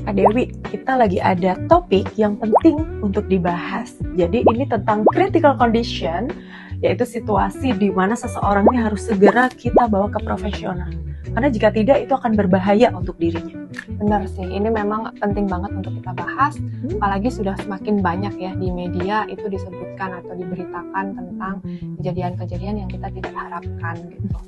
Kak Dewi, kita lagi ada topik yang penting untuk dibahas. Jadi ini tentang critical condition, yaitu situasi di mana seseorang ini harus segera kita bawa ke profesional. Karena jika tidak, itu akan berbahaya untuk dirinya. Benar sih, ini memang penting banget untuk kita bahas, apalagi sudah semakin banyak ya di media itu disebutkan atau diberitakan tentang kejadian-kejadian yang kita tidak harapkan gitu.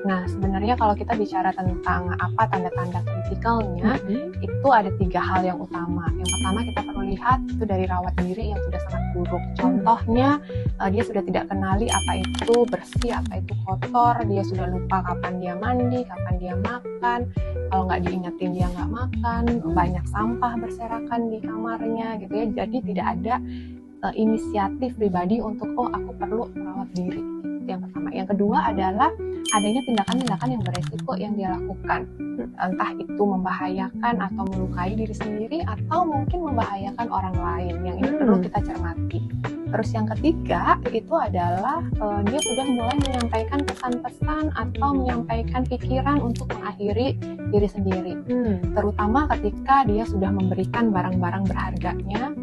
Nah, sebenarnya kalau kita bicara tentang apa tanda-tanda kritikalnya, itu ada 3 hal yang utama. Yang pertama kita perlu lihat itu dari rawat diri yang sudah sangat buruk. Contohnya, dia sudah tidak kenali apa itu bersih, apa itu kotor, dia sudah lupa kapan dia mandi, kapan dia makan, kalau nggak diingetin dia nggak makan, banyak sampah berserakan di kamarnya gitu ya. Jadi tidak ada inisiatif pribadi untuk aku perlu merawat diri. Itu yang pertama. Yang kedua adalah adanya tindakan-tindakan yang beresiko yang dia lakukan, entah itu membahayakan atau melukai diri sendiri atau mungkin membahayakan orang lain. Yang ini perlu kita cermati. Terus yang ketiga itu adalah dia sudah mulai menyampaikan pesan-pesan atau menyampaikan pikiran untuk mengakhiri diri sendiri, terutama ketika dia sudah memberikan barang-barang berharganya,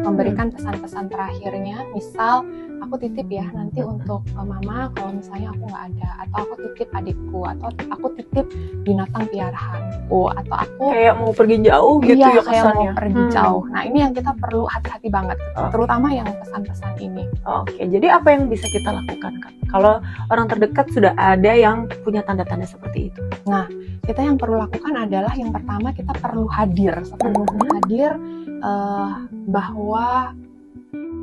memberikan pesan-pesan terakhirnya, misal aku titip ya nanti untuk mama kalau misalnya aku nggak ada, atau aku titip adikku, atau aku titip binatang piaraanku, atau aku Kayak mau pergi jauh gitu iya, ya kayak kesannya. mau pergi jauh. Nah ini yang kita perlu hati-hati banget, terutama yang pesan-pesan ini. Oke, jadi apa yang bisa kita lakukan, Kak? Kalau orang terdekat sudah ada yang punya tanda-tanda seperti itu. Nah, kita yang perlu lakukan adalah yang pertama kita perlu hadir, hadir bahwa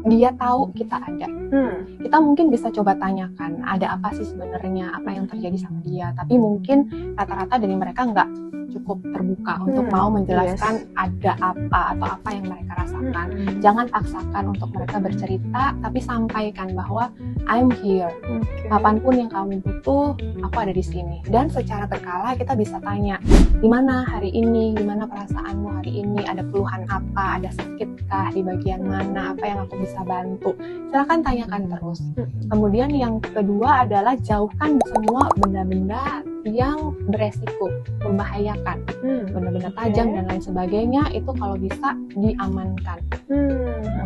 dia tahu kita ada. Kita mungkin bisa coba tanyakan, ada apa sih sebenarnya, apa yang terjadi sama dia. Tapi mungkin rata-rata dari mereka nggak cukup terbuka untuk mau menjelaskan ada apa atau apa yang mereka rasakan. Jangan paksakan untuk mereka bercerita, tapi sampaikan bahwa I'm here. Kapanpun yang kamu butuh, aku ada di sini. Dan secara berkala kita bisa tanya, gimana hari ini, gimana perasaanmu hari ini, ada keluhan apa, ada sakitkah di bagian mana, apa yang aku bisa bantu. Silakan tanyakan terus. Kemudian yang kedua adalah jauhkan semua benda-benda yang beresiko, membahayakan, benda-benda tajam dan lain sebagainya, itu kalau bisa diamankan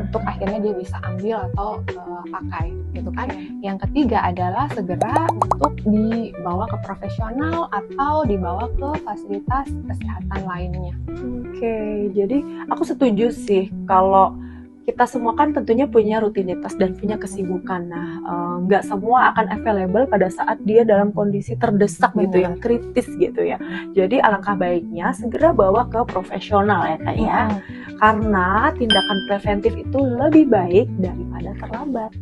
untuk akhirnya dia bisa ambil atau pakai gitu kan. Yang ketiga adalah segera untuk dibawa ke profesional atau dibawa ke fasilitas kesehatan lainnya. Oke, jadi aku setuju sih kalau kita semua kan tentunya punya rutinitas dan punya kesibukan. Nah, nggak semua akan available pada saat dia dalam kondisi terdesak gitu, yang kritis gitu ya. Jadi alangkah baiknya segera bawa ke profesional ya Kak ya. Karena tindakan preventif itu lebih baik daripada terlambat.